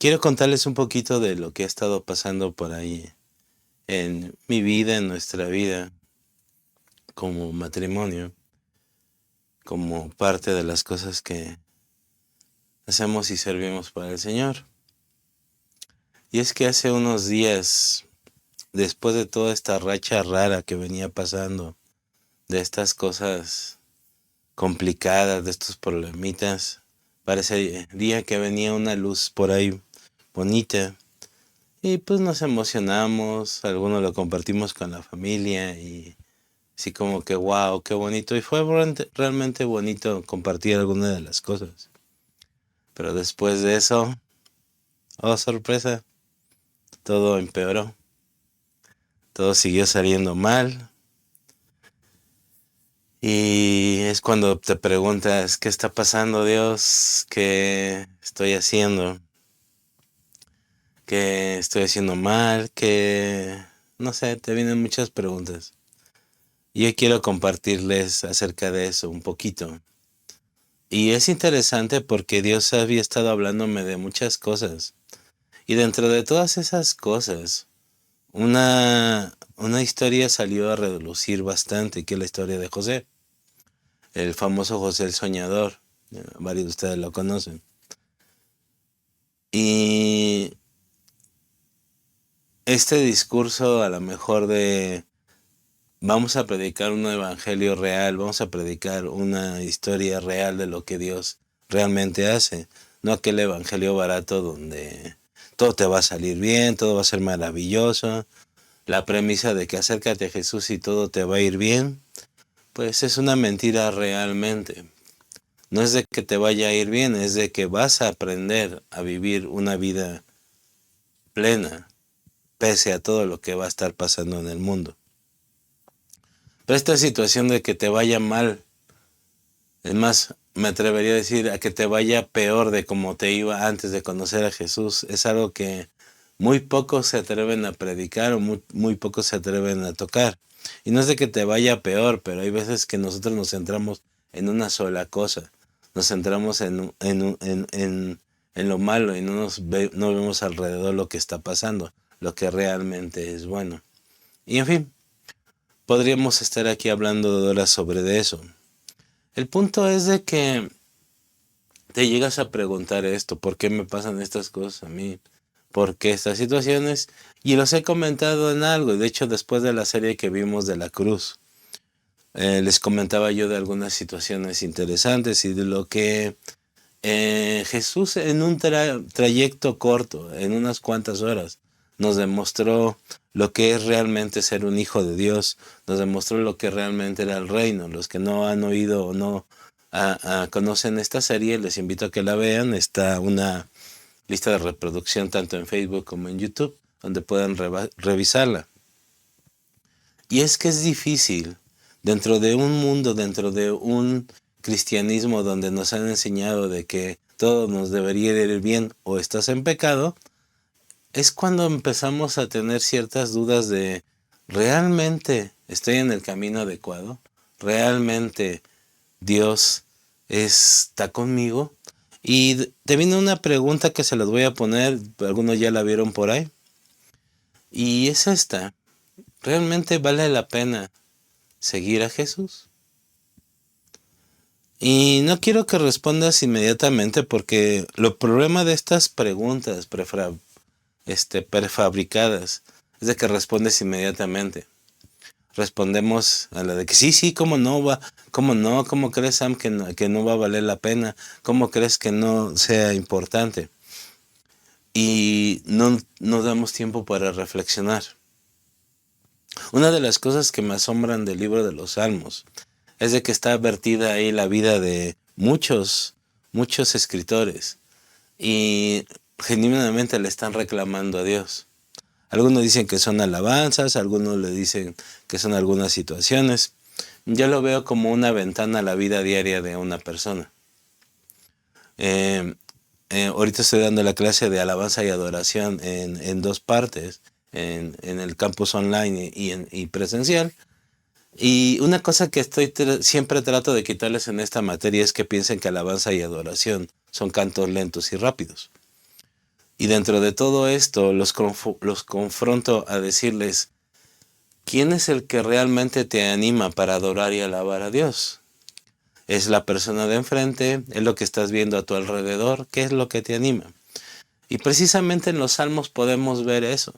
quiero contarles un poquito de lo que ha estado pasando por ahí en mi vida, en nuestra vida, como matrimonio, como parte de las cosas que hacemos y servimos para el Señor. Y es que hace unos días, después de toda esta racha rara que venía pasando, de estas cosas complicadas, de estos problemitas, parecería que venía una luz por ahí bonita. Y pues nos emocionamos, algunos lo compartimos con la familia y así como que wow, qué bonito. Y fue realmente bonito compartir algunas de las cosas. Pero después de eso, oh sorpresa, todo empeoró. Todo siguió saliendo mal. Y es cuando te preguntas, ¿qué está pasando, Dios? ¿Qué estoy haciendo? ¿Qué estoy haciendo mal? ¿Qué? No sé, te vienen muchas preguntas. Y hoy quiero compartirles acerca de eso un poquito. Y es interesante porque Dios había estado hablándome de muchas cosas. Y dentro de todas esas cosas, una historia salió a relucir bastante, que es la historia de José. El famoso José el Soñador. Varios de ustedes lo conocen. Y este discurso a lo mejor de vamos a predicar un evangelio real, vamos a predicar una historia real de lo que Dios realmente hace, no aquel evangelio barato donde todo te va a salir bien, todo va a ser maravilloso, la premisa de que acércate a Jesús y todo te va a ir bien, pues es una mentira realmente. No es de que te vaya a ir bien, es de que vas a aprender a vivir una vida plena, pese a todo lo que va a estar pasando en el mundo. Pero esta situación de que te vaya mal, es más, me atrevería a decir a que te vaya peor de como te iba antes de conocer a Jesús, es algo que muy pocos se atreven a predicar o muy pocos se atreven a tocar. Y no es de que te vaya peor, pero hay veces que nosotros nos centramos en una sola cosa. Nos centramos en lo malo y no vemos alrededor lo que está pasando, lo que realmente es bueno. Y en fin, podríamos estar aquí hablando de horas sobre eso. El punto es de que te llegas a preguntar esto, ¿por qué me pasan estas cosas a mí? ¿Por qué estas situaciones? Y los he comentado en algo, de hecho después de la serie que vimos de la cruz, les comentaba yo de algunas situaciones interesantes y de lo que Jesús en un trayecto corto, en unas cuantas horas, nos demostró lo que es realmente ser un hijo de Dios, nos demostró lo que realmente era el reino. Los que no han oído o no conocen esta serie, les invito a que la vean. Está una lista de reproducción tanto en Facebook como en YouTube, donde puedan revisarla. Y es que es difícil, dentro de un mundo, dentro de un cristianismo donde nos han enseñado de que todo nos debería ir bien o estás en pecado, es cuando empezamos a tener ciertas dudas de ¿realmente estoy en el camino adecuado? ¿Realmente Dios está conmigo? Y te viene una pregunta que se las voy a poner, algunos ya la vieron por ahí, y es esta: ¿realmente vale la pena seguir a Jesús? Y no quiero que respondas inmediatamente porque el problema de estas preguntas prefabricadas es de que respondes inmediatamente. Respondemos a la de que sí, cómo no va, cómo no, cómo crees, Sam, que no va a valer la pena, cómo crees que no sea importante. Y no nos damos tiempo para reflexionar. Una de las cosas que me asombran del libro de los Salmos es de que está vertida ahí la vida de muchos escritores y genuinamente le están reclamando a Dios. Algunos dicen que son alabanzas, algunos le dicen que son algunas situaciones. Yo lo veo como una ventana a la vida diaria de una persona. Ahorita estoy dando la clase de alabanza y adoración en dos partes, en el campus online y presencial. Y una cosa que siempre trato de quitarles en esta materia es que piensen que alabanza y adoración son cantos lentos y rápidos. Y dentro de todo esto los confronto a decirles, ¿quién es el que realmente te anima para adorar y alabar a Dios? ¿Es la persona de enfrente? ¿Es lo que estás viendo a tu alrededor? ¿Qué es lo que te anima? Y precisamente en los salmos podemos ver eso.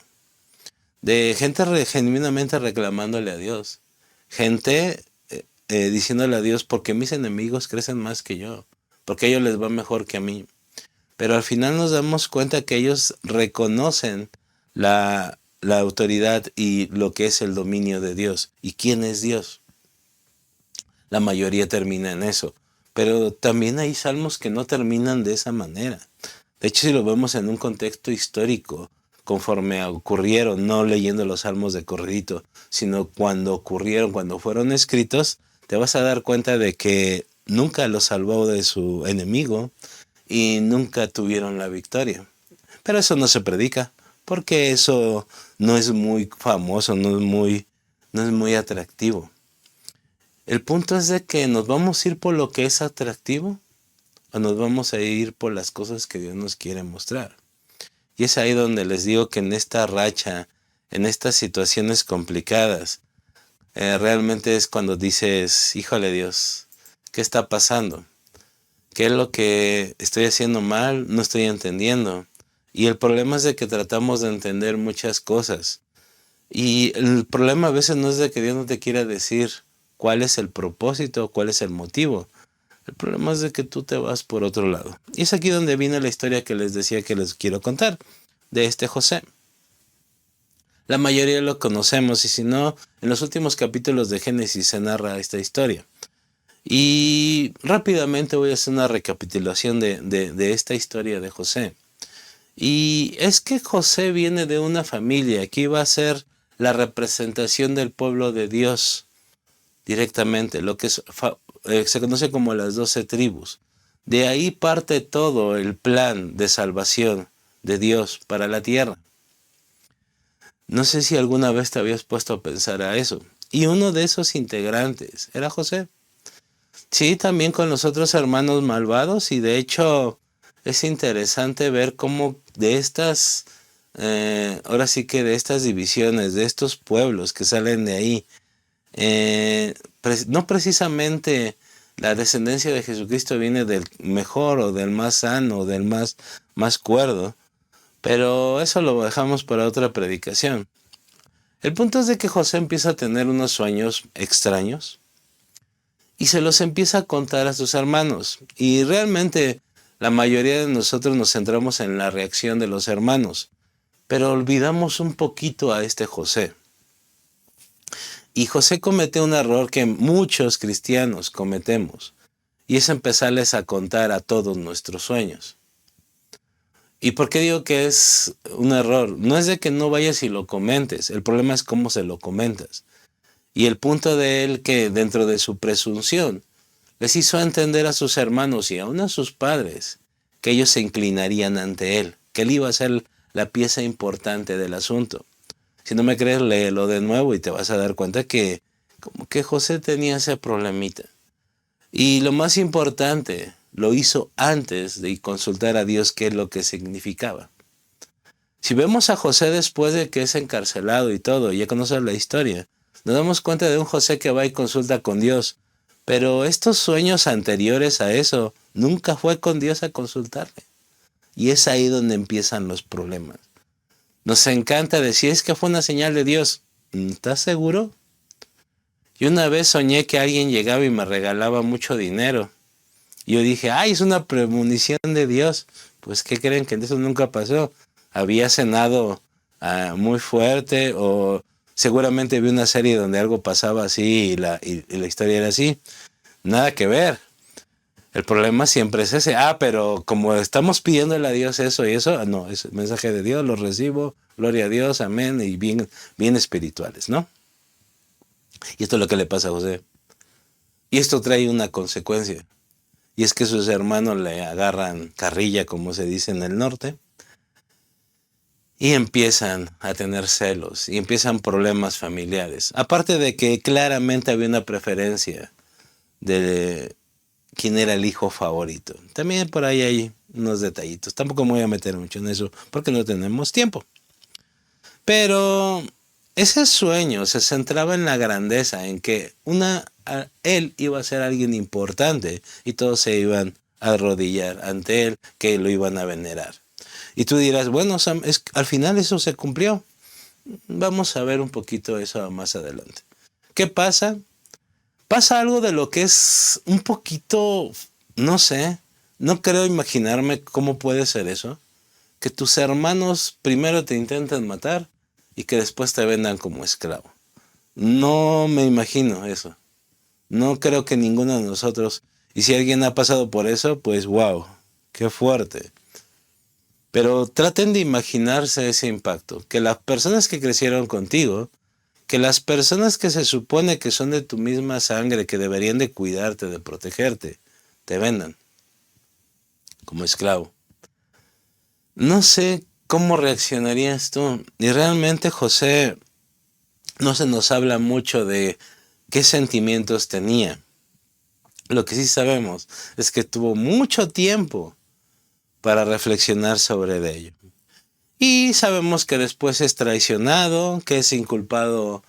De gente genuinamente reclamándole a Dios. Gente diciéndole a Dios, porque mis enemigos crecen más que yo. Porque a ellos les va mejor que a mí. Pero al final nos damos cuenta que ellos reconocen la autoridad y lo que es el dominio de Dios. ¿Y quién es Dios? La mayoría termina en eso. Pero también hay salmos que no terminan de esa manera. De hecho, si lo vemos en un contexto histórico, conforme ocurrieron, no leyendo los salmos de corridito, sino cuando ocurrieron, cuando fueron escritos, te vas a dar cuenta de que nunca los salvó de su enemigo y nunca tuvieron la victoria. Pero eso no se predica, porque eso no es muy famoso, no es muy atractivo. El punto es de que nos vamos a ir por lo que es atractivo o nos vamos a ir por las cosas que Dios nos quiere mostrar. Y es ahí donde les digo que en esta racha, en estas situaciones complicadas, realmente es cuando dices, híjole Dios, ¿qué está pasando? ¿Qué es lo que estoy haciendo mal? No estoy entendiendo. Y el problema es de que tratamos de entender muchas cosas. Y el problema a veces no es de que Dios no te quiera decir cuál es el propósito, cuál es el motivo. El problema es de que tú te vas por otro lado. Y es aquí donde viene la historia que les decía que les quiero contar, de este José. La mayoría lo conocemos y si no, en los últimos capítulos de Génesis se narra esta historia. Y rápidamente voy a hacer una recapitulación de esta historia de José. Y es que José viene de una familia que iba a ser la representación del pueblo de Dios directamente, lo que se conoce como las 12 tribus. De ahí parte todo el plan de salvación de Dios para la tierra. No sé si alguna vez te habías puesto a pensar a eso. Y uno de esos integrantes era José. Sí, también con los otros hermanos malvados, y de hecho es interesante ver cómo de estas, ahora sí que de estas divisiones, de estos pueblos que salen de ahí, no precisamente la descendencia de Jesucristo viene del mejor o del más sano o del más cuerdo, pero eso lo dejamos para otra predicación. El punto es de que José empieza a tener unos sueños extraños y se los empieza a contar a sus hermanos. Y realmente la mayoría de nosotros nos centramos en la reacción de los hermanos, pero olvidamos un poquito a este José. Y José comete un error que muchos cristianos cometemos, y es empezarles a contar a todos nuestros sueños. ¿Y por qué digo que es un error? No es de que no vayas y lo comentes, el problema es cómo se lo comentas. Y el punto de él que dentro de su presunción les hizo entender a sus hermanos y aún a sus padres que ellos se inclinarían ante él, que él iba a ser la pieza importante del asunto. Si no me crees, léelo de nuevo y te vas a dar cuenta que como que José tenía ese problemita. Y lo más importante, lo hizo antes de consultar a Dios qué es lo que significaba. Si vemos a José después de que es encarcelado y todo, ya conoces la historia, nos damos cuenta de un José que va y consulta con Dios. Pero estos sueños anteriores a eso, nunca fue con Dios a consultarle. Y es ahí donde empiezan los problemas. Nos encanta decir, es que fue una señal de Dios. ¿Estás seguro? Yo una vez soñé que alguien llegaba y me regalaba mucho dinero. Yo dije, ay, es una premonición de Dios. Pues, ¿qué creen? Que eso nunca pasó. Había cenado muy fuerte o seguramente vi una serie donde algo pasaba así y la historia era así. Nada que ver. El problema siempre es ese. Pero como estamos pidiéndole a Dios eso y eso, no, es el mensaje de Dios, lo recibo, gloria a Dios, amén, y bien espirituales, ¿no? Y esto es lo que le pasa a José. Y esto trae una consecuencia. Y es que sus hermanos le agarran carrilla, como se dice en el norte, y empiezan a tener celos, y empiezan problemas familiares. Aparte de que claramente había una preferencia de quién era el hijo favorito. También por ahí hay unos detallitos. Tampoco me voy a meter mucho en eso porque no tenemos tiempo. Pero ese sueño se centraba en la grandeza, en que él iba a ser alguien importante y todos se iban a arrodillar ante él, que lo iban a venerar. Y tú dirás, bueno, Sam, al final eso se cumplió. Vamos a ver un poquito eso más adelante. ¿Qué pasa? Pasa algo de lo que es un poquito, no sé, no creo imaginarme cómo puede ser eso. Que tus hermanos primero te intenten matar y que después te vendan como esclavo. No me imagino eso. No creo que ninguno de nosotros, y si alguien ha pasado por eso, pues wow, qué fuerte. Pero traten de imaginarse ese impacto, que las personas que crecieron contigo, que las personas que se supone que son de tu misma sangre, que deberían de cuidarte, de protegerte, te vendan como esclavo. No sé cómo reaccionarías tú. Y realmente José no se nos habla mucho de qué sentimientos tenía. Lo que sí sabemos es que tuvo mucho tiempo para reflexionar sobre ello. Y sabemos que después es traicionado, que es inculpado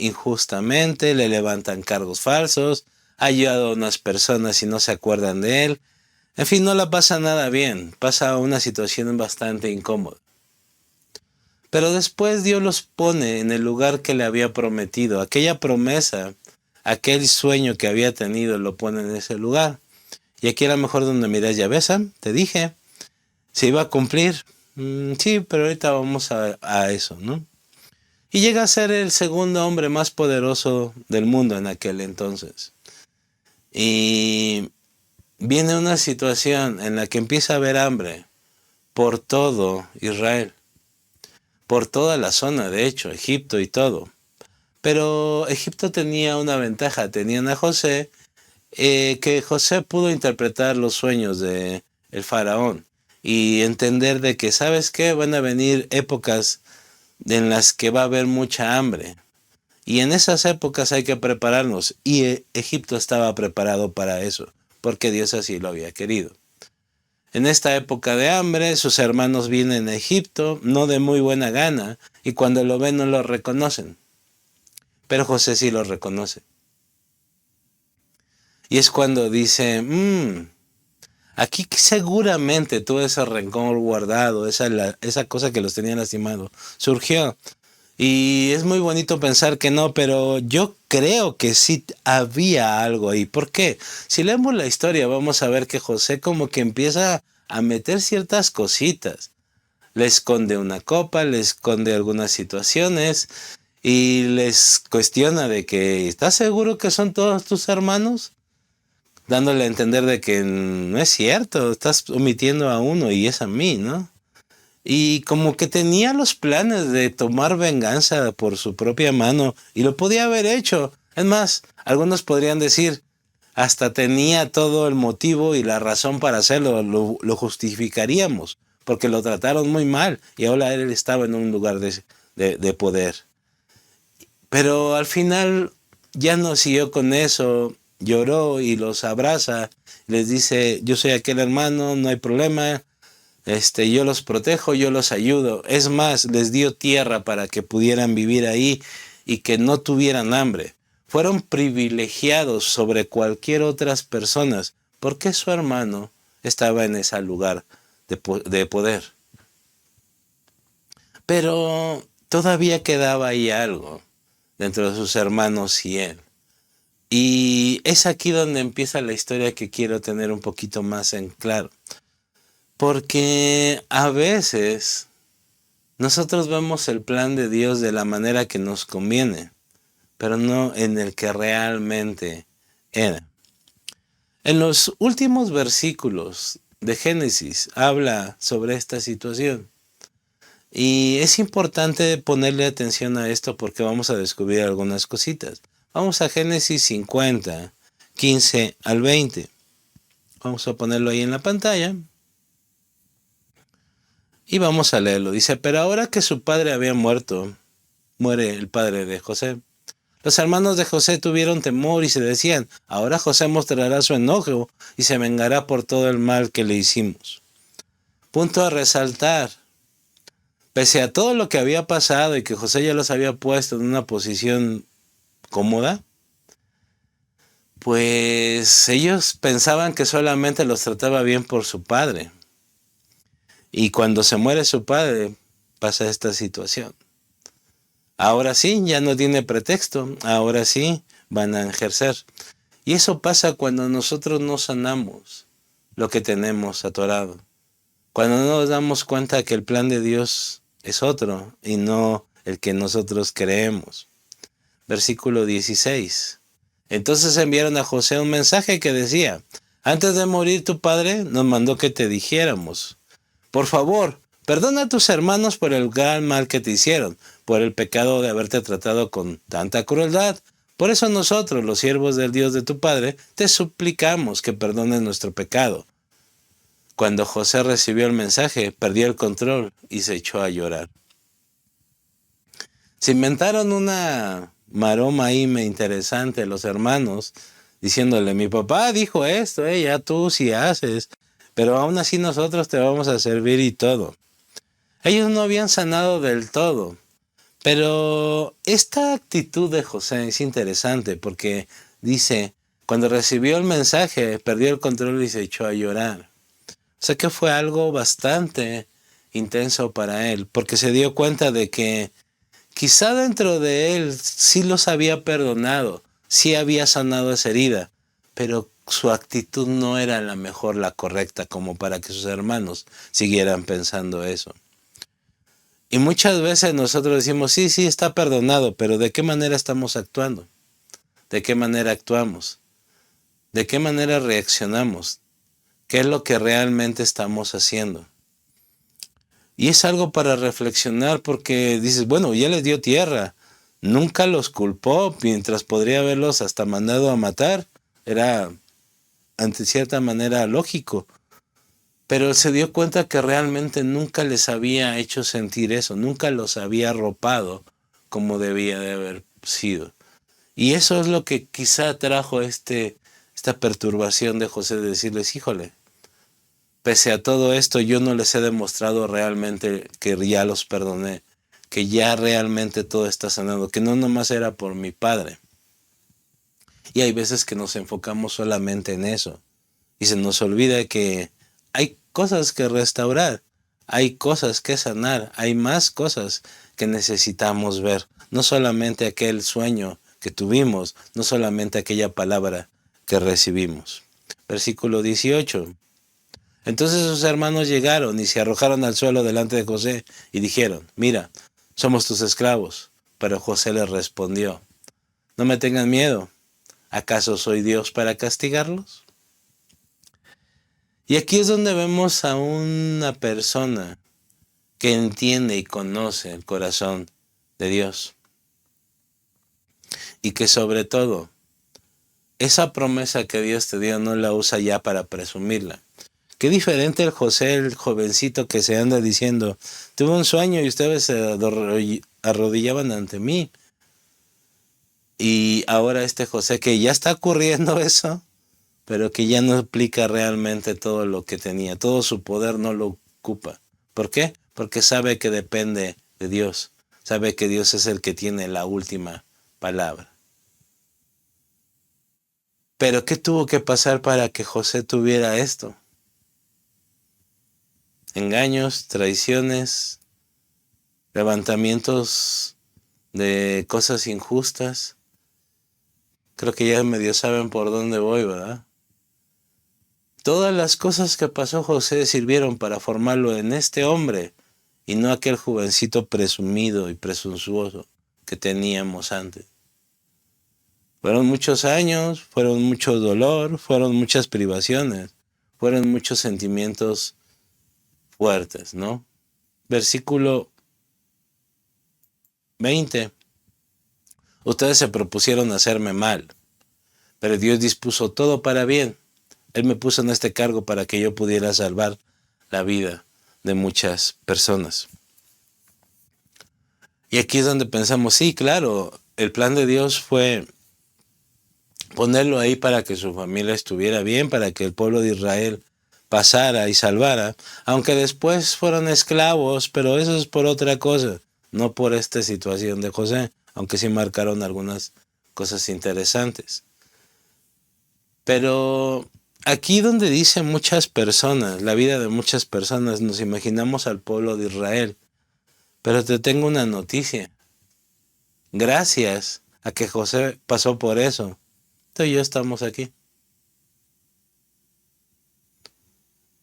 injustamente, le levantan cargos falsos, ha ayudado a unas personas y no se acuerdan de él. En fin, no la pasa nada bien, pasa una situación bastante incómoda. Pero después Dios los pone en el lugar que le había prometido. Aquella promesa, aquel sueño que había tenido, lo pone en ese lugar. Y aquí a lo mejor donde miras, ya ves, te dije, se iba a cumplir. Sí, pero ahorita vamos a eso, ¿no? Y llega a ser el segundo hombre más poderoso del mundo en aquel entonces. Y viene una situación en la que empieza a haber hambre por todo Israel, por toda la zona, de hecho, Egipto y todo. Pero Egipto tenía una ventaja, tenían a José, que José pudo interpretar los sueños de el faraón y entender de que, ¿sabes qué? Van a venir épocas en las que va a haber mucha hambre. Y en esas épocas hay que prepararnos. Y Egipto estaba preparado para eso, porque Dios así lo había querido. En esta época de hambre, sus hermanos vienen a Egipto, no de muy buena gana, y cuando lo ven no lo reconocen. Pero José sí lo reconoce. Y es cuando dice, aquí seguramente todo ese rencor guardado, esa cosa que los tenía lastimado, surgió. Y es muy bonito pensar que no, pero yo creo que sí había algo ahí. ¿Por qué? Si leemos la historia vamos a ver que José como que empieza a meter ciertas cositas. Le esconde una copa, le esconde algunas situaciones y les cuestiona de que ¿estás seguro que son todos tus hermanos? Dándole a entender de que no es cierto, estás omitiendo a uno y es a mí, ¿no? Y como que tenía los planes de tomar venganza por su propia mano y lo podía haber hecho. Es más, algunos podrían decir, hasta tenía todo el motivo y la razón para hacerlo, lo justificaríamos, porque lo trataron muy mal y ahora él estaba en un lugar de poder. Pero al final ya no siguió con eso, lloró y los abraza, les dice, yo soy aquel hermano, no hay problema. Yo los protejo, yo los ayudo. Es más, les dio tierra para que pudieran vivir ahí y que no tuvieran hambre. Fueron privilegiados sobre cualquier otras personas porque su hermano estaba en ese lugar de poder. Pero todavía quedaba ahí algo dentro de sus hermanos y él. Y es aquí donde empieza la historia que quiero tener un poquito más en claro. Porque a veces nosotros vemos el plan de Dios de la manera que nos conviene, pero no en el que realmente era. En los últimos versículos de Génesis habla sobre esta situación. Y es importante ponerle atención a esto porque vamos a descubrir algunas cositas. Vamos a Génesis 50, 15 al 20. Vamos a ponerlo ahí en la pantalla. Y vamos a leerlo. Dice, pero ahora que su padre había muerto, muere el padre de José. Los hermanos de José tuvieron temor y se decían, ahora José mostrará su enojo y se vengará por todo el mal que le hicimos. Punto a resaltar. Pese a todo lo que había pasado y que José ya los había puesto en una posición cómoda, pues ellos pensaban que solamente los trataba bien por su padre. Y cuando se muere su padre, pasa esta situación. Ahora sí, ya no tiene pretexto, ahora sí van a ejercer. Y eso pasa cuando nosotros no sanamos lo que tenemos atorado. Cuando no nos damos cuenta que el plan de Dios es otro y no el que nosotros creemos. Versículo 16. Entonces enviaron a José un mensaje que decía: antes de morir tu padre nos mandó que te dijéramos: por favor, perdona a tus hermanos por el gran mal que te hicieron, por el pecado de haberte tratado con tanta crueldad. Por eso nosotros, los siervos del Dios de tu padre, te suplicamos que perdones nuestro pecado. Cuando José recibió el mensaje, perdió el control y se echó a llorar. Se inventaron una maroma ahí interesante los hermanos, diciéndole: mi papá dijo esto, ya tú sí haces, pero aún así nosotros te vamos a servir y todo. Ellos no habían sanado del todo, pero esta actitud de José es interesante porque dice: cuando recibió el mensaje, perdió el control y se echó a llorar. O sea que fue algo bastante intenso para él, porque se dio cuenta de que quizá dentro de él sí los había perdonado, sí había sanado esa herida, pero su actitud no era la mejor, la correcta, como para que sus hermanos siguieran pensando eso. Y muchas veces nosotros decimos: sí, está perdonado, pero ¿de qué manera estamos actuando? ¿De qué manera actuamos? ¿De qué manera reaccionamos? ¿Qué es lo que realmente estamos haciendo? Y es algo para reflexionar, porque dices: bueno, ya les dio tierra, nunca los culpó, mientras podría haberlos hasta mandado a matar. Era, ante cierta manera, lógico. Pero se dio cuenta que realmente nunca les había hecho sentir eso, nunca los había arropado como debía de haber sido. Y eso es lo que quizá trajo esta perturbación de José, de decirles: híjole, pese a todo esto, yo no les he demostrado realmente que ya los perdoné, que ya realmente todo está sanado, que no nomás era por mi padre. Y hay veces que nos enfocamos solamente en eso y se nos olvida que hay cosas que restaurar, hay cosas que sanar, hay más cosas que necesitamos ver. No solamente aquel sueño que tuvimos, no solamente aquella palabra que recibimos. Versículo 18. Entonces sus hermanos llegaron y se arrojaron al suelo delante de José y dijeron: mira, somos tus esclavos. Pero José les respondió: no me tengan miedo, ¿acaso soy Dios para castigarlos? Y aquí es donde vemos a una persona que entiende y conoce el corazón de Dios. Y que sobre todo, esa promesa que Dios te dio no la usa ya para presumirla. Qué diferente el José, el jovencito que se anda diciendo: tuve un sueño y ustedes se arrodillaban ante mí. Y ahora este José que ya está ocurriendo eso, pero que ya no aplica realmente todo lo que tenía, todo su poder no lo ocupa. ¿Por qué? Porque sabe que depende de Dios, sabe que Dios es el que tiene la última palabra. Pero ¿qué tuvo que pasar para que José tuviera esto? Engaños, traiciones, levantamientos de cosas injustas. Creo que ya medio saben por dónde voy, ¿verdad? Todas las cosas que pasó José sirvieron para formarlo en este hombre y no aquel jovencito presumido y presuntuoso que teníamos antes. Fueron muchos años, fueron mucho dolor, fueron muchas privaciones, fueron muchos sentimientos fuertes, ¿no? Versículo 20. Ustedes se propusieron hacerme mal, pero Dios dispuso todo para bien. Él me puso en este cargo para que yo pudiera salvar la vida de muchas personas. Y aquí es donde pensamos: sí, claro, el plan de Dios fue ponerlo ahí para que su familia estuviera bien, para que el pueblo de Israel pasara y salvara, aunque después fueron esclavos, pero eso es por otra cosa, no por esta situación de José, aunque sí marcaron algunas cosas interesantes. Pero aquí donde dice muchas personas, la vida de muchas personas, nos imaginamos al pueblo de Israel, pero te tengo una noticia. Gracias a que José pasó por eso, tú y yo estamos aquí.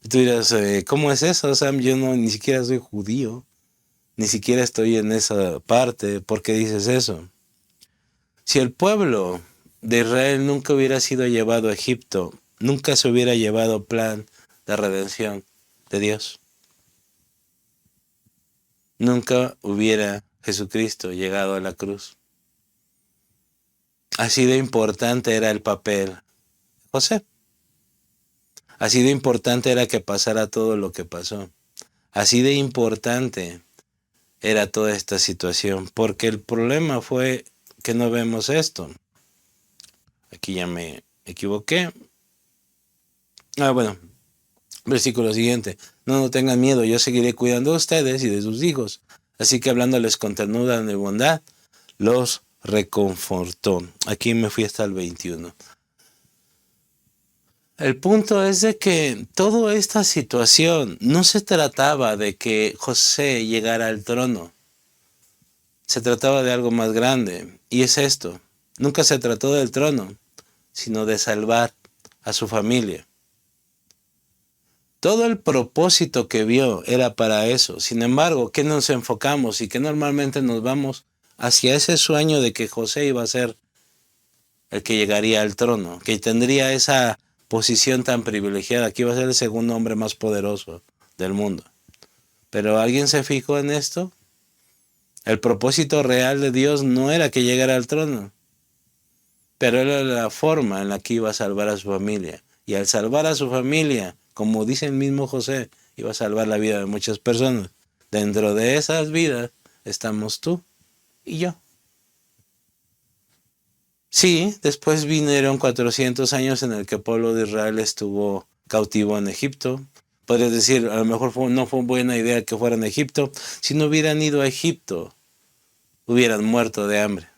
Tú dirás, ¿cómo es eso, Sam? Yo no, ni siquiera soy judío, ni siquiera estoy en esa parte. ¿Por qué dices eso? Si el pueblo de Israel nunca hubiera sido llevado a Egipto, nunca se hubiera llevado plan de redención de Dios. Nunca hubiera Jesucristo llegado a la cruz. Así de importante era el papel de José. Así de importante era que pasara todo lo que pasó. Así de importante era toda esta situación. Porque el problema fue que no vemos esto. Aquí ya me equivoqué. Bueno, versículo siguiente. No tengan miedo, yo seguiré cuidando de ustedes y de sus hijos. Así que hablándoles con ternura y bondad, los reconfortó. Aquí me fui hasta el 21. El punto es de que toda esta situación no se trataba de que José llegara al trono. Se trataba de algo más grande. Y es esto. Nunca se trató del trono, sino de salvar a su familia. Todo el propósito que vio era para eso. Sin embargo, ¿qué nos enfocamos? Y que normalmente nos vamos hacia ese sueño de que José iba a ser el que llegaría al trono, que tendría esa posición tan privilegiada, que iba a ser el segundo hombre más poderoso del mundo. Pero ¿alguien se fijó en esto? El propósito real de Dios no era que llegara al trono, pero era la forma en la que iba a salvar a su familia. Y al salvar a su familia, como dice el mismo José, iba a salvar la vida de muchas personas. Dentro de esas vidas estamos tú y yo. Sí, después vinieron 400 años en el que el pueblo de Israel estuvo cautivo en Egipto. Podrías decir, a lo mejor no fue buena idea que fueran a Egipto. Si no hubieran ido a Egipto, hubieran muerto de hambre.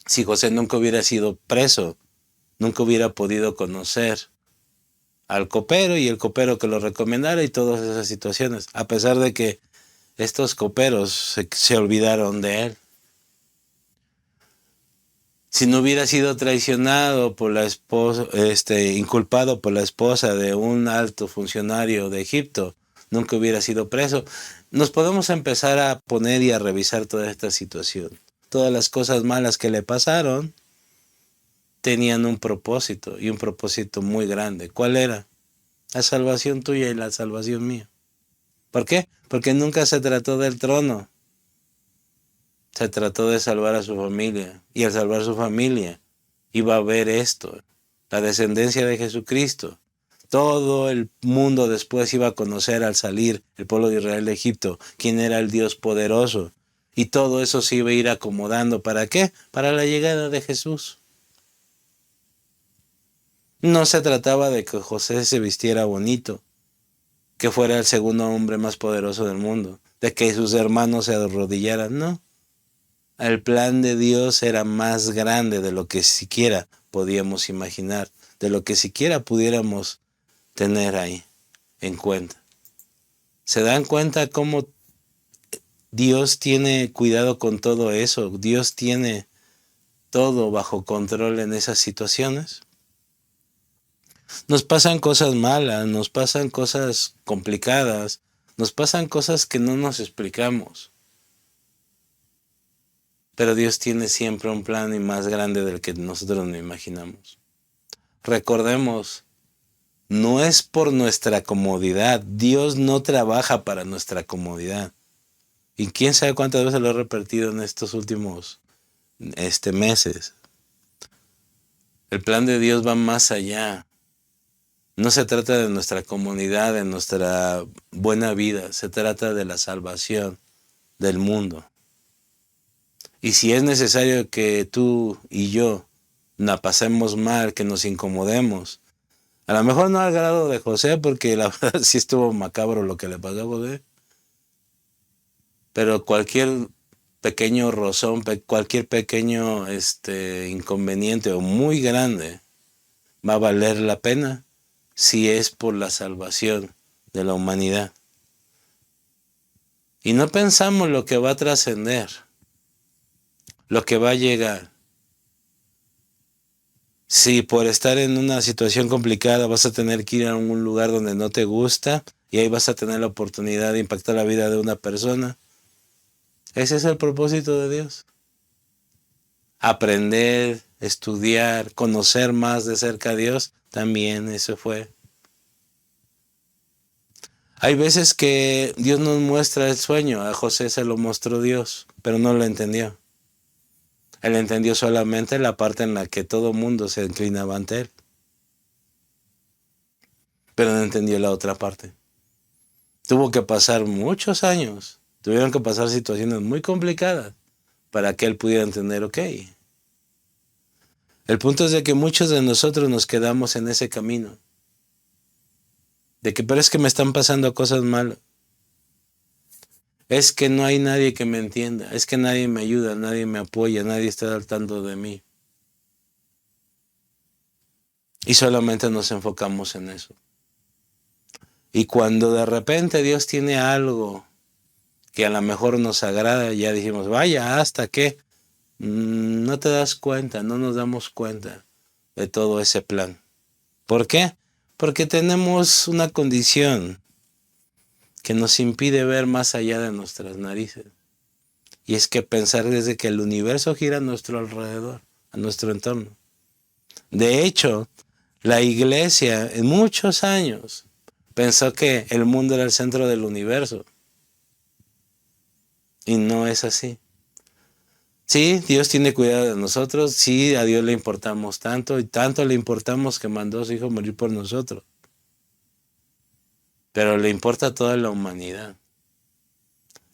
Si José nunca hubiera sido preso, nunca hubiera podido conocer al copero y el copero que lo recomendara y todas esas situaciones, a pesar de que estos coperos se olvidaron de él. Si no hubiera sido traicionado por la esposa, inculpado por la esposa de un alto funcionario de Egipto, nunca hubiera sido preso. Nos podemos empezar a poner y a revisar toda esta situación. Todas las cosas malas que le pasaron tenían un propósito, y un propósito muy grande. ¿Cuál era? La salvación tuya y la salvación mía. ¿Por qué? Porque nunca se trató del trono. Se trató de salvar a su familia. Y al salvar su familia, iba a ver esto, la descendencia de Jesucristo. Todo el mundo después iba a conocer al salir el pueblo de Israel de Egipto, quién era el Dios poderoso. Y todo eso se iba a ir acomodando. ¿Para qué? Para la llegada de Jesús. No se trataba de que José se vistiera bonito, que fuera el segundo hombre más poderoso del mundo, de que sus hermanos se arrodillaran, no. El plan de Dios era más grande de lo que siquiera podíamos imaginar, de lo que siquiera pudiéramos tener ahí en cuenta. ¿Se dan cuenta cómo Dios tiene cuidado con todo eso? Dios tiene todo bajo control en esas situaciones. Nos pasan cosas malas, nos pasan cosas complicadas, nos pasan cosas que no nos explicamos. Pero Dios tiene siempre un plan y más grande del que nosotros no imaginamos. Recordemos, no es por nuestra comodidad. Dios no trabaja para nuestra comodidad. Y quién sabe cuántas veces lo he repetido en estos últimos meses. El plan de Dios va más allá. No se trata de nuestra comodidad, de nuestra buena vida. Se trata de la salvación del mundo. Y si es necesario que tú y yo la pasemos mal, que nos incomodemos, A lo mejor no al grado de José, porque la verdad sí estuvo macabro lo que le pasó a José. Pero cualquier pequeño rozón, cualquier pequeño inconveniente o muy grande va a valer la pena si es por la salvación de la humanidad. Y no pensamos lo que va a trascender, lo que va a llegar. Si por estar en una situación complicada vas a tener que ir a un lugar donde no te gusta y ahí vas a tener la oportunidad de impactar la vida de una persona, ese es el propósito de Dios. Aprender, estudiar, conocer más de cerca a Dios, también eso fue. Hay veces que Dios nos muestra el sueño, a José se lo mostró Dios, pero no lo entendió. Él entendió solamente la parte en la que todo mundo se inclinaba ante él, pero no entendió la otra parte. Tuvo que pasar muchos años, tuvieron que pasar situaciones muy complicadas para que él pudiera entender, ok. El punto es de que muchos de nosotros nos quedamos en ese camino. De que, pero es que me están pasando cosas malas. Es que no hay nadie que me entienda. Es que nadie me ayuda, nadie me apoya, nadie está al tanto de mí. Y solamente nos enfocamos en eso. Y cuando de repente Dios tiene algo que a lo mejor nos agrada, ya dijimos, vaya, hasta que no te das cuenta, no nos damos cuenta de todo ese plan. ¿Por qué? Porque tenemos una condición que nos impide ver más allá de nuestras narices. Y es que pensar desde que el universo gira a nuestro alrededor, a nuestro entorno. De hecho, la iglesia en muchos años pensó que el mundo era el centro del universo. Y no es así. Sí, Dios tiene cuidado de nosotros. Sí, a Dios le importamos tanto y tanto le importamos que mandó a su Hijo a morir por nosotros. Pero le importa a toda la humanidad.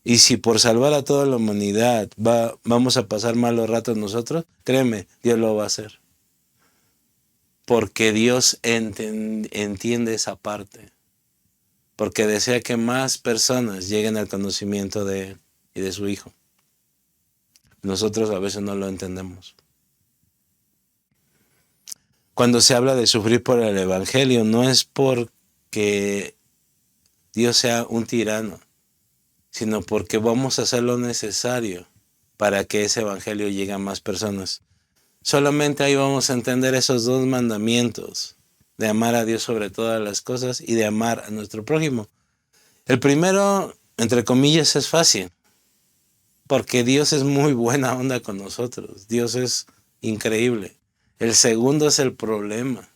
Y si por salvar a toda la humanidad vamos a pasar malos ratos nosotros, créeme, Dios lo va a hacer. Porque Dios entiende esa parte. Porque desea que más personas lleguen al conocimiento de Él y de su Hijo. Nosotros a veces no lo entendemos. Cuando se habla de sufrir por el Evangelio, no es porque Dios sea un tirano, sino porque vamos a hacer lo necesario para que ese Evangelio llegue a más personas. Solamente ahí vamos a entender esos dos mandamientos, de amar a Dios sobre todas las cosas y de amar a nuestro prójimo. El primero, entre comillas, es fácil, porque Dios es muy buena onda con nosotros. Dios es increíble. El segundo es el problema,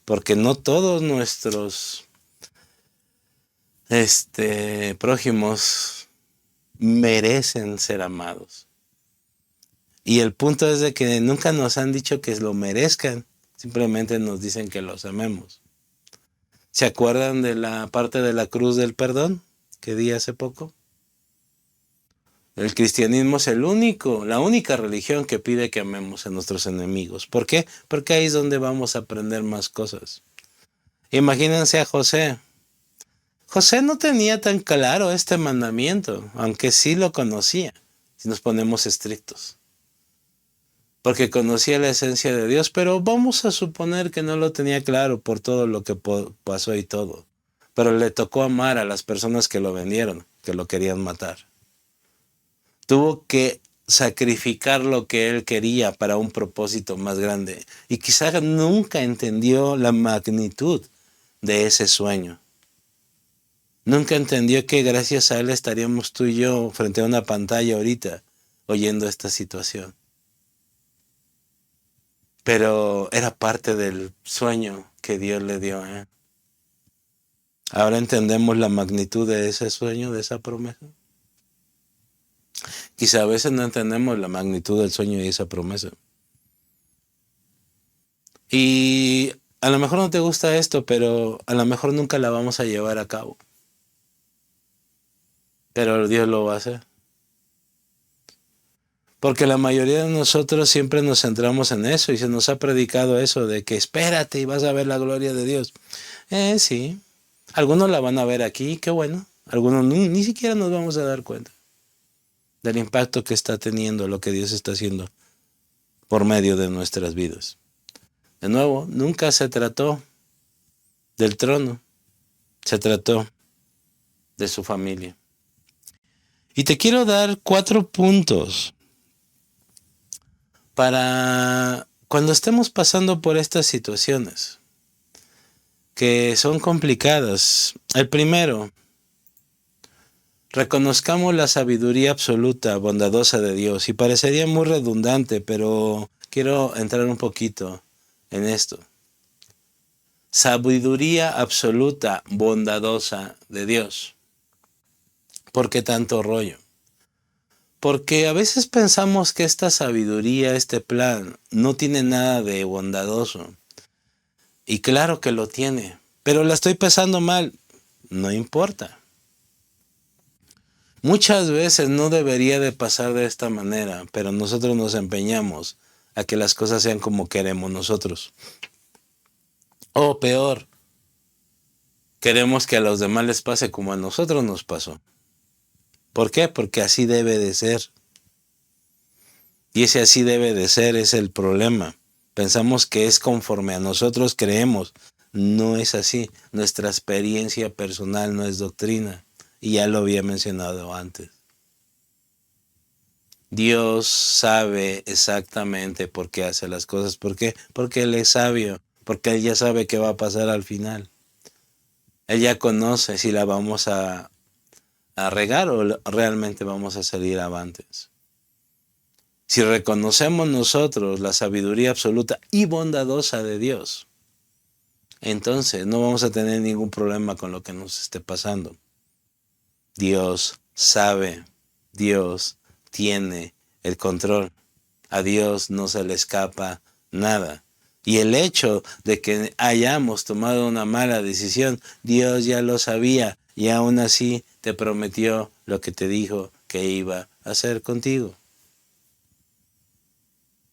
porque no todos nuestros prójimos merecen ser amados. Y el punto es de que nunca nos han dicho que lo merezcan, simplemente nos dicen que los amemos. ¿Se acuerdan de la parte de la cruz del perdón que di hace poco? El cristianismo es la única religión que pide que amemos a nuestros enemigos. ¿Por qué? Porque ahí es donde vamos a aprender más cosas. Imagínense a José. José no tenía tan claro este mandamiento, aunque sí lo conocía, si nos ponemos estrictos. Porque conocía la esencia de Dios, pero vamos a suponer que no lo tenía claro por todo lo que pasó y todo. Pero le tocó amar a las personas que lo vendieron, que lo querían matar. Tuvo que sacrificar lo que él quería para un propósito más grande. Y quizás nunca entendió la magnitud de ese sueño. Nunca entendió que gracias a él estaríamos tú y yo frente a una pantalla ahorita oyendo esta situación. Pero era parte del sueño que Dios le dio. Ahora entendemos la magnitud de ese sueño, de esa promesa. Quizá a veces no entendemos la magnitud del sueño y esa promesa. Y a lo mejor no te gusta esto, pero a lo mejor nunca la vamos a llevar a cabo. Pero Dios lo va a hacer. Porque la mayoría de nosotros siempre nos centramos en eso y se nos ha predicado eso de que espérate y vas a ver la gloria de Dios. Sí. Algunos la van a ver aquí, qué bueno. Algunos ni siquiera nos vamos a dar cuenta del impacto que está teniendo lo que Dios está haciendo por medio de nuestras vidas. De nuevo, nunca se trató del trono, se trató de su familia. Y te quiero dar 4 puntos para cuando estemos pasando por estas situaciones que son complicadas. El primero, reconozcamos la sabiduría absoluta, bondadosa de Dios. Y parecería muy redundante, pero quiero entrar un poquito en esto. Sabiduría absoluta, bondadosa de Dios. ¿Por qué tanto rollo? Porque a veces pensamos que esta sabiduría, este plan, no tiene nada de bondadoso. Y claro que lo tiene, pero la estoy pensando mal. No importa. Muchas veces no debería de pasar de esta manera, pero nosotros nos empeñamos a que las cosas sean como queremos nosotros. O peor, queremos que a los demás les pase como a nosotros nos pasó. ¿Por qué? Porque así debe de ser. Y ese así debe de ser es el problema. Pensamos que es conforme a nosotros creemos. No es así. Nuestra experiencia personal no es doctrina. Y ya lo había mencionado antes. Dios sabe exactamente por qué hace las cosas. ¿Por qué? Porque Él es sabio. Porque Él ya sabe qué va a pasar al final. Él ya conoce si la vamos a regar o realmente vamos a salir avantes. Si reconocemos nosotros la sabiduría absoluta y bondadosa de Dios, entonces no vamos a tener ningún problema con lo que nos esté pasando. Dios sabe, Dios tiene el control. A Dios no se le escapa nada. Y el hecho de que hayamos tomado una mala decisión, Dios ya lo sabía y aún así te prometió lo que te dijo que iba a hacer contigo.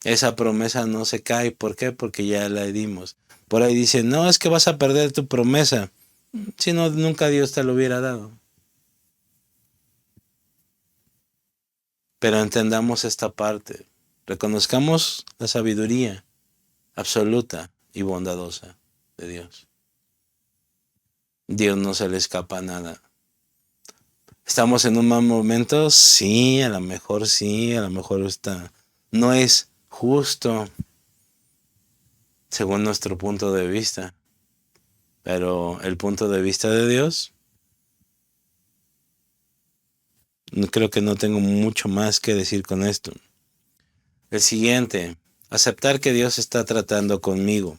Esa promesa no se cae. ¿Por qué? Porque ya la dimos. Por ahí dicen, no, es que vas a perder tu promesa. Si no, nunca Dios te lo hubiera dado. Pero entendamos esta parte. Reconozcamos la sabiduría absoluta y bondadosa de Dios. Dios no se le escapa nada. ¿Estamos en un mal momento? Sí, a lo mejor está. No es justo según nuestro punto de vista. Pero el punto de vista de Dios, creo que no tengo mucho más que decir con esto. El siguiente, aceptar que Dios está tratando conmigo.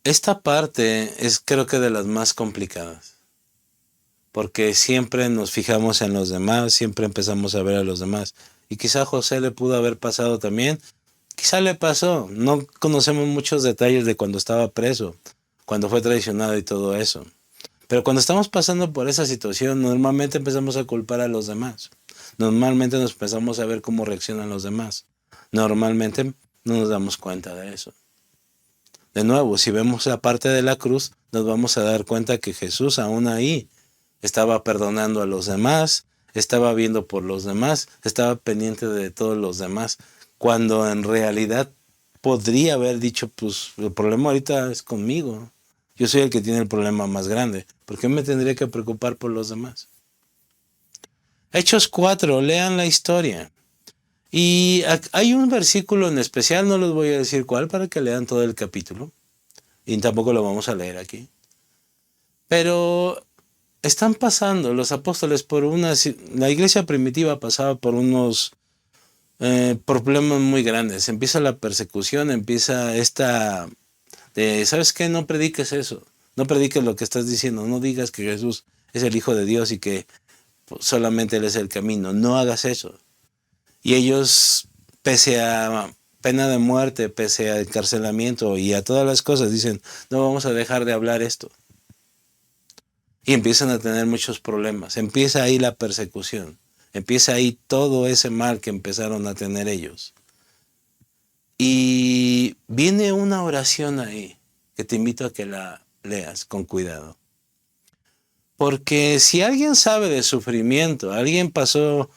Esta parte es creo que de las más complicadas. Porque siempre nos fijamos en los demás, siempre empezamos a ver a los demás. Y quizá a José le pudo haber pasado también. Quizá le pasó. No conocemos muchos detalles de cuando estaba preso, cuando fue traicionado y todo eso. Pero cuando estamos pasando por esa situación, normalmente empezamos a culpar a los demás. Normalmente nos empezamos a ver cómo reaccionan los demás. Normalmente no nos damos cuenta de eso. De nuevo, si vemos la parte de la cruz, nos vamos a dar cuenta que Jesús aún ahí estaba perdonando a los demás, estaba viendo por los demás, estaba pendiente de todos los demás, cuando en realidad podría haber dicho, pues el problema ahorita es conmigo. Yo soy el que tiene el problema más grande. ¿Por qué me tendría que preocupar por los demás? Hechos 4, lean la historia. Y hay un versículo en especial, no les voy a decir cuál, para que lean todo el capítulo. Y tampoco lo vamos a leer aquí. Pero están pasando los apóstoles por la iglesia primitiva pasaba por unos problemas muy grandes. Empieza la persecución, empieza ¿sabes qué? No prediques eso. No prediques lo que estás diciendo. No digas que Jesús es el Hijo de Dios y que solamente Él es el camino. No hagas eso. Y ellos, pese a pena de muerte, pese a encarcelamiento y a todas las cosas, dicen, no vamos a dejar de hablar esto. Y empiezan a tener muchos problemas. Empieza ahí la persecución. Empieza ahí todo ese mal que empezaron a tener ellos. Y viene una oración ahí que te invito a que la leas con cuidado. Porque si alguien sabe de sufrimiento, alguien pasó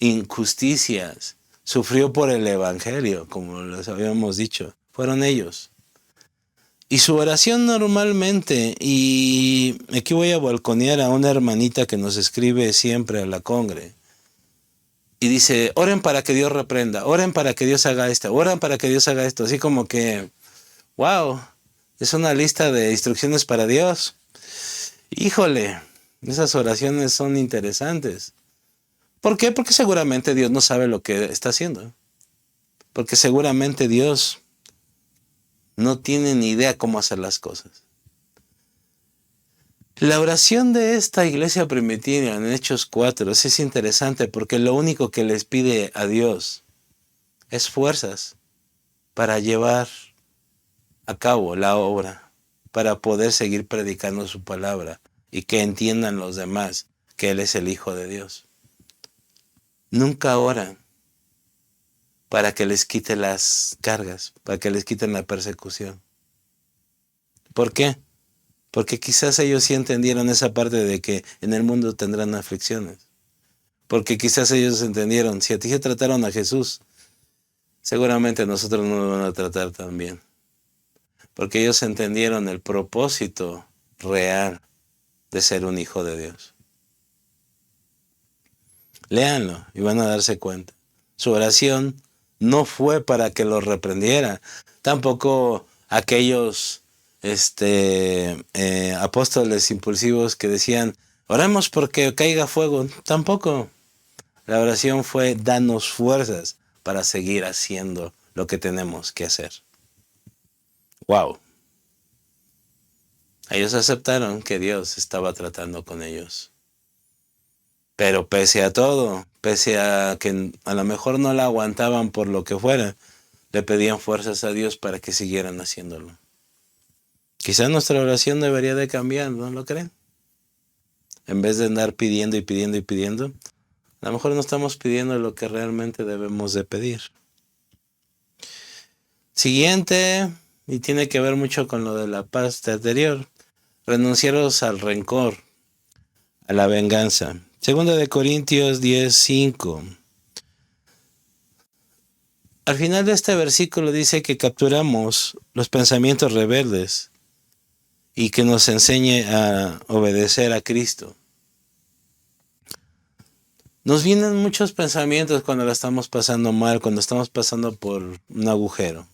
injusticias, sufrió por el evangelio, como les habíamos dicho, fueron ellos. Y su oración normalmente, y aquí voy a balconear a una hermanita que nos escribe siempre a la congre, y dice, oren para que Dios reprenda, oren para que Dios haga esto, oren para que Dios haga esto, así como que, wow, es una lista de instrucciones para Dios. Híjole, esas oraciones son interesantes. ¿Por qué? Porque seguramente Dios no sabe lo que está haciendo. Porque seguramente Dios no tiene ni idea cómo hacer las cosas. La oración de esta iglesia primitiva en Hechos 4 es interesante porque lo único que les pide a Dios es fuerzas para llevar a cabo la obra, para poder seguir predicando su palabra y que entiendan los demás que Él es el Hijo de Dios. Nunca oran para que les quite las cargas, para que les quiten la persecución. ¿Por qué? Porque quizás ellos sí entendieron esa parte de que en el mundo tendrán aflicciones. Porque quizás ellos entendieron, si a ti te trataron a Jesús, seguramente a nosotros no nos van a tratar tan bien. Porque ellos entendieron el propósito real de ser un hijo de Dios. Léanlo y van a darse cuenta. Su oración no fue para que los reprendiera. Tampoco aquellos apóstoles impulsivos que decían, oremos porque caiga fuego. Tampoco. La oración fue, danos fuerzas para seguir haciendo lo que tenemos que hacer. Wow. Ellos aceptaron que Dios estaba tratando con ellos. Pero pese a todo, pese a que a lo mejor no la aguantaban por lo que fuera, le pedían fuerzas a Dios para que siguieran haciéndolo. Quizás nuestra oración debería de cambiar, ¿no lo creen? En vez de andar pidiendo y pidiendo y pidiendo, a lo mejor no estamos pidiendo lo que realmente debemos de pedir. Siguiente, y tiene que ver mucho con lo de la paz anterior, renunciaros al rencor, a la venganza. Segunda de Corintios 10:5. Al final de este versículo dice que capturamos los pensamientos rebeldes y que nos enseñe a obedecer a Cristo. Nos vienen muchos pensamientos cuando la estamos pasando mal, cuando estamos pasando por un agujero.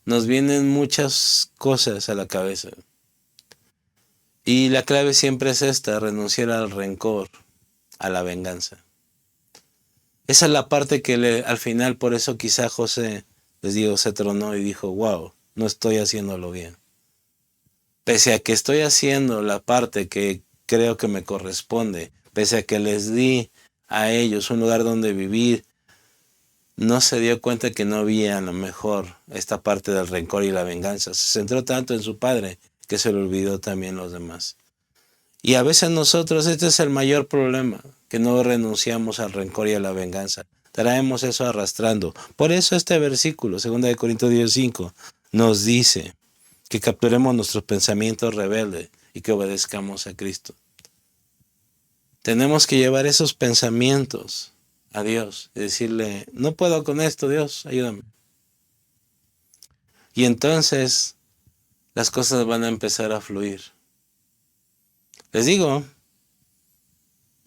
Nos vienen muchas cosas a la cabeza. Y la clave siempre es esta, renunciar al rencor, a la venganza. Esa es la parte que al final, por eso quizá José, les digo, se tronó y dijo, wow, no estoy haciéndolo bien. Pese a que estoy haciendo la parte que creo que me corresponde, pese a que les di a ellos un lugar donde vivir, no se dio cuenta que no había a lo mejor esta parte del rencor y la venganza. Se centró tanto en su padre que se le olvidó también los demás. Y a veces nosotros, este es el mayor problema, que no renunciamos al rencor y a la venganza. Traemos eso arrastrando. Por eso este versículo, 2 de Corintios 10:5, nos dice que capturemos nuestros pensamientos rebeldes y que obedezcamos a Cristo. Tenemos que llevar esos pensamientos a Dios y decirle, no puedo con esto, Dios, ayúdame. Y entonces las cosas van a empezar a fluir. Les digo,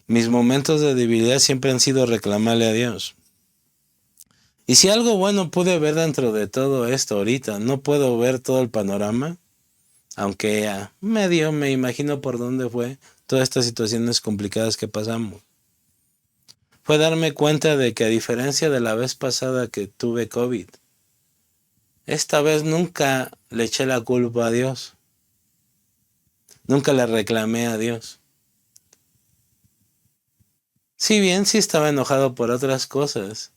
mis momentos de debilidad siempre han sido reclamarle a Dios. Y si algo bueno pude ver dentro de todo esto ahorita, no puedo ver todo el panorama, aunque a medio me imagino por dónde fue todas estas situaciones complicadas que pasamos. Fue darme cuenta de que a diferencia de la vez pasada que tuve COVID, esta vez nunca le eché la culpa a Dios. Nunca le reclamé a Dios. Si bien sí estaba enojado por otras cosas,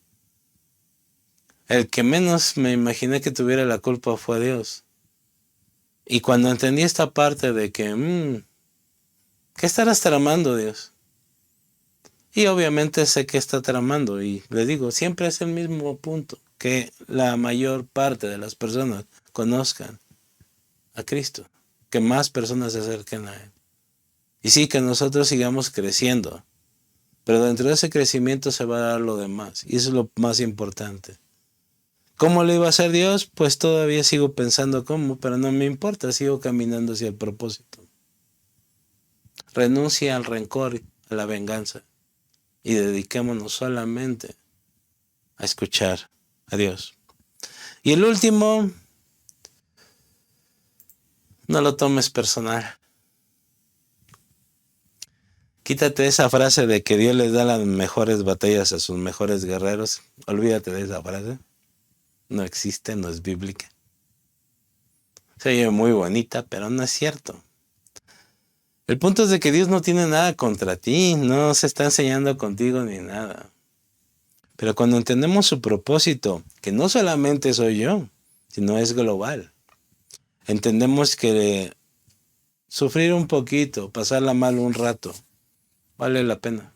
el que menos me imaginé que tuviera la culpa fue Dios. Y cuando entendí esta parte de que, ¿qué estarás tramando, Dios? Y obviamente sé que está tramando y le digo, siempre es el mismo punto, que la mayor parte de las personas conozcan a Cristo, que más personas se acerquen a Él. Y sí, que nosotros sigamos creciendo, pero dentro de ese crecimiento se va a dar lo demás, y eso es lo más importante. ¿Cómo lo iba a hacer Dios? Pues todavía sigo pensando cómo, pero no me importa, sigo caminando hacia el propósito. Renuncia al rencor, a la venganza, y dediquémonos solamente a escuchar a Dios. Y el último, no lo tomes personal. Quítate esa frase de que Dios les da las mejores batallas a sus mejores guerreros. Olvídate de esa frase. No existe, no es bíblica. Se oye muy bonita, pero no es cierto. El punto es de que Dios no tiene nada contra ti, no se está enseñando contigo ni nada. Pero cuando entendemos su propósito, que no solamente soy yo, sino es global, entendemos que sufrir un poquito, pasarla mal un rato, vale la pena.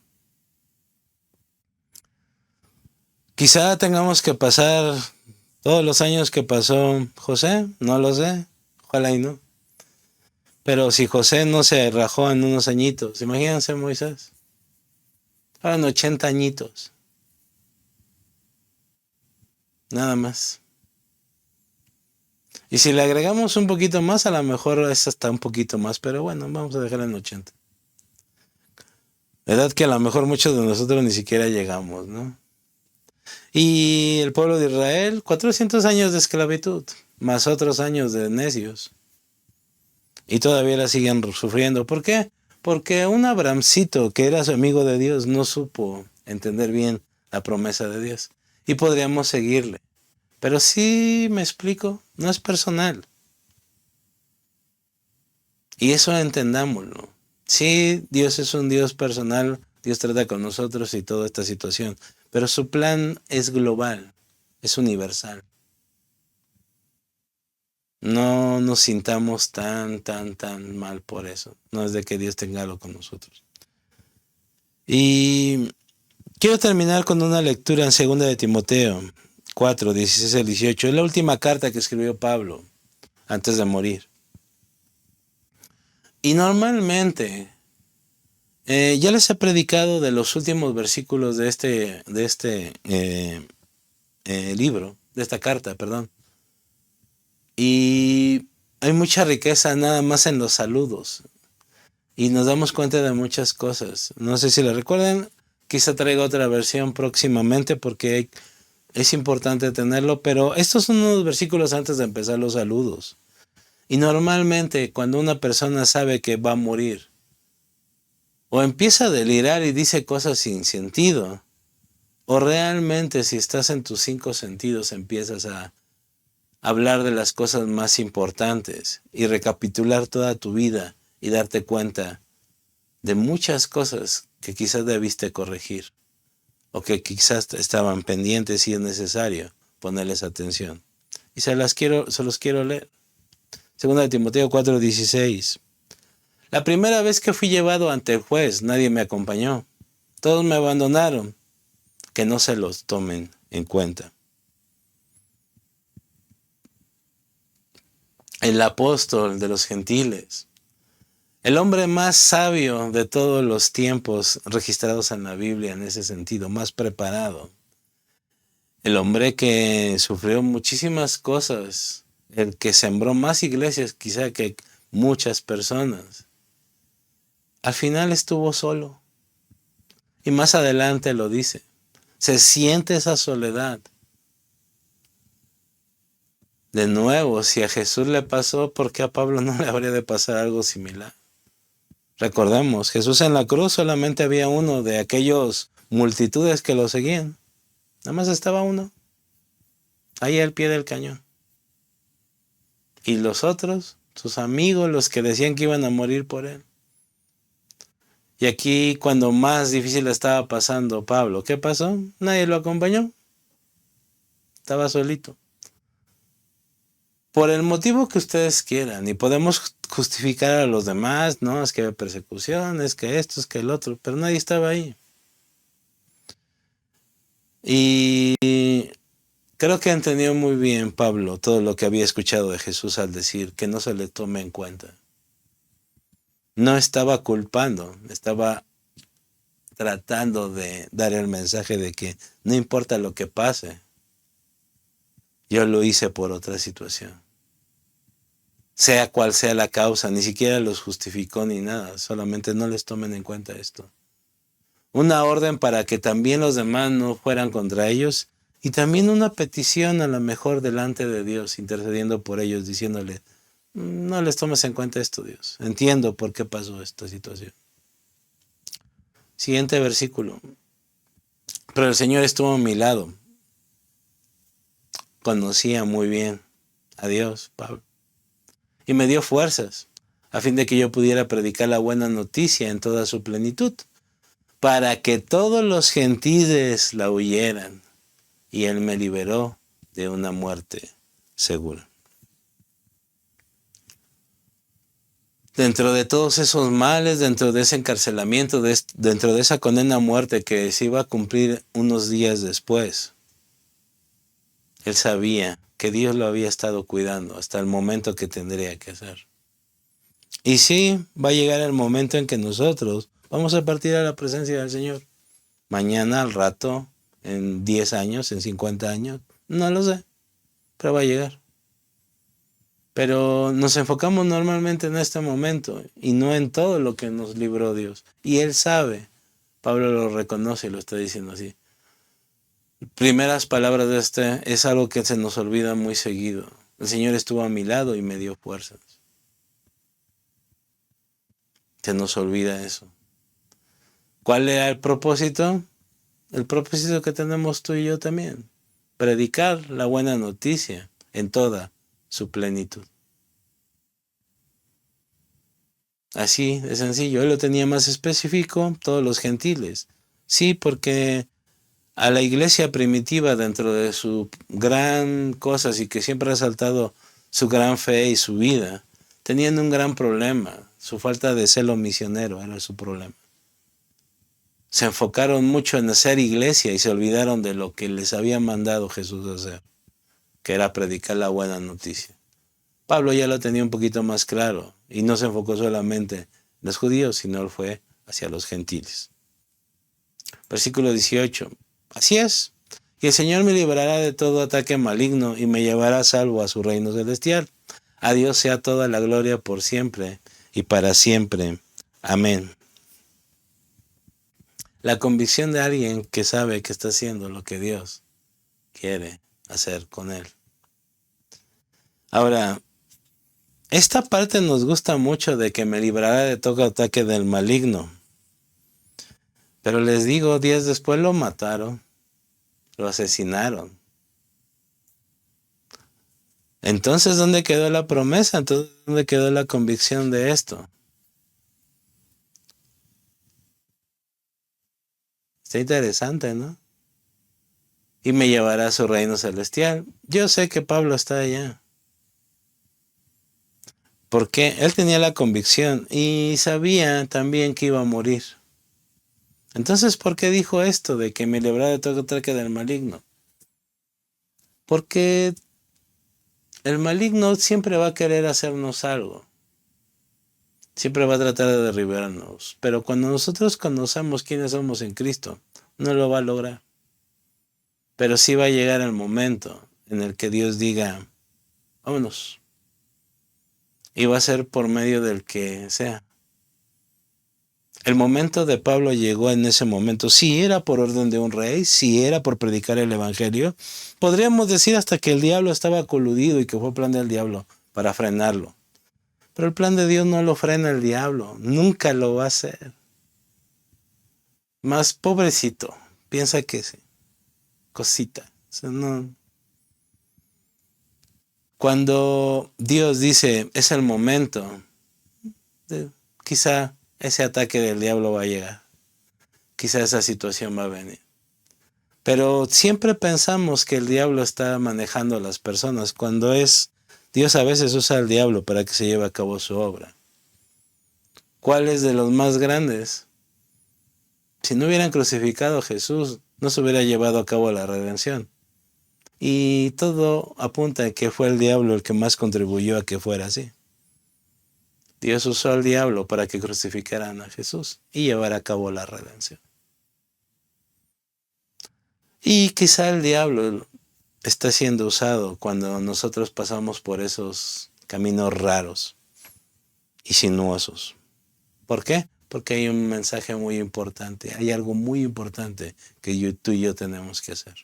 Quizá tengamos que pasar todos los años que pasó José, no lo sé, ojalá y no. Pero si José no se rajó en unos añitos, imagínense Moisés, eran 80 añitos, nada más. Y si le agregamos un poquito más, a lo mejor es hasta un poquito más, pero bueno, vamos a dejar en 80. Edad que a lo mejor muchos de nosotros ni siquiera llegamos, ¿no? Y el pueblo de Israel, 400 años de esclavitud, más otros años de necios. Y todavía la siguen sufriendo. ¿Por qué? Porque un Abramcito, que era su amigo de Dios, no supo entender bien la promesa de Dios. Y podríamos seguirle. Pero sí, me explico, no es personal. Y eso entendámoslo. Sí, Dios es un Dios personal, Dios trata con nosotros y toda esta situación, pero su plan es global, es universal. No nos sintamos tan mal por eso. No es de que Dios tenga algo con nosotros. Y quiero terminar con una lectura en 2 de Timoteo 4, 16 al 18. Es la última carta que escribió Pablo antes de morir. Y normalmente, ya les he predicado de los últimos versículos de este libro, de esta carta, perdón. Y hay mucha riqueza nada más en los saludos. Y nos damos cuenta de muchas cosas. No sé si lo recuerdan, quizá traiga otra versión próximamente porque es importante tenerlo, pero estos son unos versículos antes de empezar los saludos. Y normalmente cuando una persona sabe que va a morir, o empieza a delirar y dice cosas sin sentido, o realmente si estás en tus 5 sentidos empiezas a hablar de las cosas más importantes y recapitular toda tu vida y darte cuenta de muchas cosas que quizás debiste corregir o que quizás estaban pendientes y es necesario ponerles atención. Y se los quiero leer. 2 de Timoteo 4:16. La primera vez que fui llevado ante el juez, nadie me acompañó. Todos me abandonaron. Que no se los tomen en cuenta. El apóstol de los gentiles, el hombre más sabio de todos los tiempos registrados en la Biblia en ese sentido, más preparado. El hombre que sufrió muchísimas cosas, el que sembró más iglesias quizá que muchas personas. Al final estuvo solo. Y más adelante lo dice. Se siente esa soledad. De nuevo, si a Jesús le pasó, ¿por qué a Pablo no le habría de pasar algo similar? Recordemos, Jesús en la cruz solamente había uno de aquellos multitudes que lo seguían. Nada más estaba uno, ahí al pie del cañón. Y los otros, sus amigos, los que decían que iban a morir por él. Y aquí, cuando más difícil estaba pasando Pablo, ¿qué pasó? Nadie lo acompañó. Estaba solito. Por el motivo que ustedes quieran, y podemos justificar a los demás, no, es que hay persecución, es que esto, es que el otro, pero nadie estaba ahí. Y creo que entendió muy bien Pablo todo lo que había escuchado de Jesús al decir que no se le tome en cuenta. No estaba culpando, estaba tratando de dar el mensaje de que no importa lo que pase, yo lo hice por otra situación. Sea cual sea la causa, ni siquiera los justificó ni nada, solamente no les tomen en cuenta esto. Una orden para que también los demás no fueran contra ellos y también una petición a lo mejor delante de Dios, intercediendo por ellos, diciéndole, no les tomes en cuenta esto, Dios. Entiendo por qué pasó esta situación. Siguiente versículo. Pero el Señor estuvo a mi lado. Conocía muy bien a Dios, Pablo. Y me dio fuerzas a fin de que yo pudiera predicar la buena noticia en toda su plenitud, para que todos los gentiles la oyeran. Y Él me liberó de una muerte segura. Dentro de todos esos males, dentro de ese encarcelamiento, dentro de esa condena a muerte que se iba a cumplir unos días después, Él sabía que Dios lo había estado cuidando hasta el momento que tendría que hacer. Y sí, va a llegar el momento en que nosotros vamos a partir a la presencia del Señor. Mañana, al rato, en 10 años, en 50 años, no lo sé, pero va a llegar. Pero nos enfocamos normalmente en este momento y no en todo lo que nos libró Dios. Y Él sabe, Pablo lo reconoce y lo está diciendo así. Primeras palabras de este es algo que se nos olvida muy seguido. El Señor estuvo a mi lado y me dio fuerzas. Se nos olvida eso. ¿Cuál era el propósito? El propósito que tenemos tú y yo también. Predicar la buena noticia en toda su plenitud. Así de sencillo. Él lo tenía más específico, todos los gentiles. Sí, porque a la iglesia primitiva, dentro de su gran cosas y que siempre ha resaltado su gran fe y su vida, tenían un gran problema. Su falta de celo misionero era su problema. Se enfocaron mucho en hacer iglesia y se olvidaron de lo que les había mandado Jesús a hacer, que era predicar la buena noticia. Pablo ya lo tenía un poquito más claro y no se enfocó solamente en los judíos, sino fue hacia los gentiles. Versículo 18. Así es. Y el Señor me librará de todo ataque maligno y me llevará salvo a su reino celestial. A Dios sea toda la gloria por siempre y para siempre. Amén. La convicción de alguien que sabe que está haciendo lo que Dios quiere hacer con él. Ahora, esta parte nos gusta mucho de que me librará de todo ataque del maligno. Pero les digo, días después lo mataron, lo asesinaron. Entonces, ¿dónde quedó la promesa? Entonces, ¿dónde quedó la convicción de esto? Está interesante, ¿no? Y me llevará a su reino celestial. Yo sé que Pablo está allá. Porque él tenía la convicción y sabía también que iba a morir. Entonces, ¿por qué dijo esto de que me librará de todo ataque del maligno? Porque el maligno siempre va a querer hacernos algo. Siempre va a tratar de derribarnos. Pero cuando nosotros conocemos quiénes somos en Cristo, no lo va a lograr. Pero sí va a llegar el momento en el que Dios diga, vámonos. Y va a ser por medio del que sea. El momento de Pablo llegó en ese momento. Si era por orden de un rey, si era por predicar el evangelio, podríamos decir hasta que el diablo estaba coludido y que fue plan del diablo para frenarlo. Pero el plan de Dios no lo frena el diablo, nunca lo va a hacer. Más pobrecito, piensa que sí, cosita. O sea, no. Cuando Dios dice, es el momento, quizá ese ataque del diablo va a llegar. Quizá esa situación va a venir. Pero siempre pensamos que el diablo está manejando a las personas, cuando es Dios a veces usa al diablo para que se lleve a cabo su obra. ¿Cuál es de los más grandes? Si no hubieran crucificado a Jesús, no se hubiera llevado a cabo la redención. Y todo apunta a que fue el diablo el que más contribuyó a que fuera así. Dios usó al diablo para que crucificaran a Jesús y llevara a cabo la redención. Y quizá el diablo está siendo usado cuando nosotros pasamos por esos caminos raros y sinuosos. ¿Por qué? Porque hay un mensaje muy importante, hay algo muy importante que tú y yo tenemos que hacer.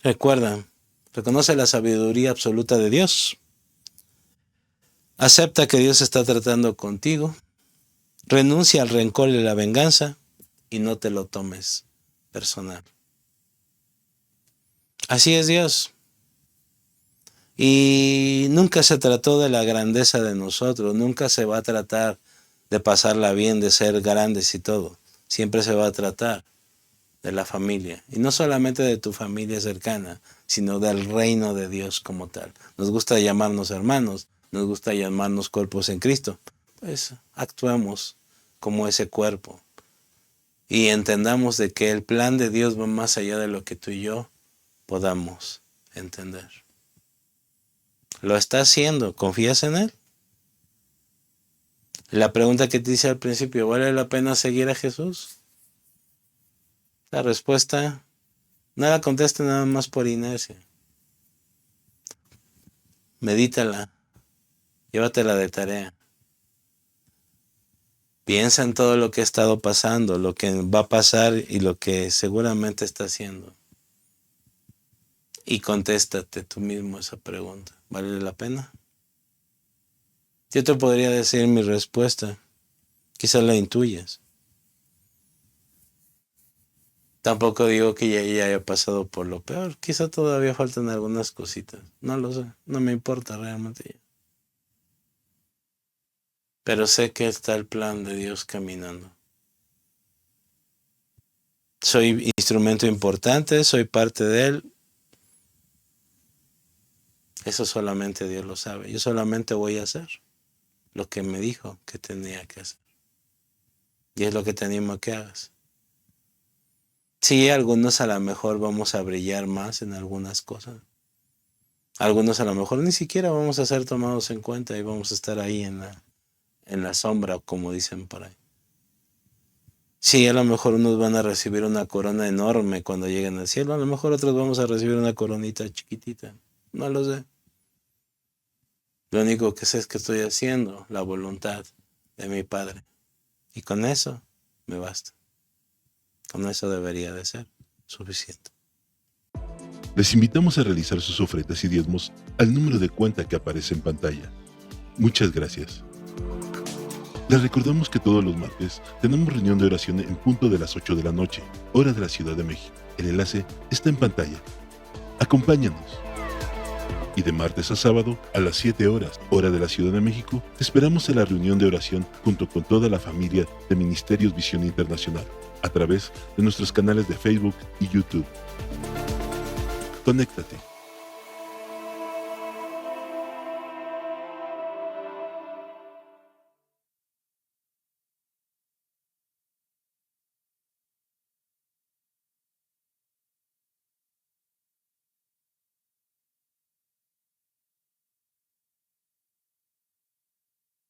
Recuerda, reconoce la sabiduría absoluta de Dios. Acepta que Dios está tratando contigo. Renuncia al rencor y la venganza y no te lo tomes personal. Así es Dios. Y nunca se trató de la grandeza de nosotros, nunca se va a tratar de pasarla bien, de ser grandes y todo. Siempre se va a tratar de la familia. Y no solamente de tu familia cercana, sino del reino de Dios como tal. Nos gusta llamarnos hermanos, nos gusta llamarnos cuerpos en Cristo. Pues actuemos como ese cuerpo. Y entendamos de que el plan de Dios va más allá de lo que tú y yo podamos entender. Lo está haciendo, ¿confías en Él? La pregunta que te hice al principio, ¿vale la pena seguir a Jesús? La respuesta, no la contestes nada más por inercia. Medítala, llévatela de tarea. Piensa en todo lo que ha estado pasando, lo que va a pasar y lo que seguramente está haciendo. Y contéstate tú mismo esa pregunta. ¿Vale la pena? Yo te podría decir mi respuesta. Quizás la intuyas. Tampoco digo que ya haya pasado por lo peor. Quizá todavía faltan algunas cositas. No lo sé. No me importa realmente ya. Pero sé que está el plan de Dios caminando. Soy instrumento importante, soy parte de Él. Eso solamente Dios lo sabe. Yo solamente voy a hacer lo que me dijo que tenía que hacer. Y es lo que te animo a que hagas. Sí, algunos a lo mejor vamos a brillar más en algunas cosas. Algunos a lo mejor ni siquiera vamos a ser tomados en cuenta y vamos a estar ahí en la sombra, como dicen por ahí. Sí, a lo mejor unos van a recibir una corona enorme cuando lleguen al cielo. A lo mejor otros vamos a recibir una coronita chiquitita. No lo sé. Lo único que sé es que estoy haciendo la voluntad de mi Padre. Y con eso me basta. Con eso debería de ser suficiente. Les invitamos a realizar sus ofrendas y diezmos al número de cuenta que aparece en pantalla. Muchas gracias. Les recordamos que todos los martes tenemos reunión de oración en punto de las 8 de la noche, hora de la Ciudad de México. El enlace está en pantalla. Acompáñanos. Y de martes a sábado, a las 7 horas, hora de la Ciudad de México, te esperamos en la reunión de oración junto con toda la familia de Ministerios Visión Internacional, a través de nuestros canales de Facebook y YouTube. Conéctate.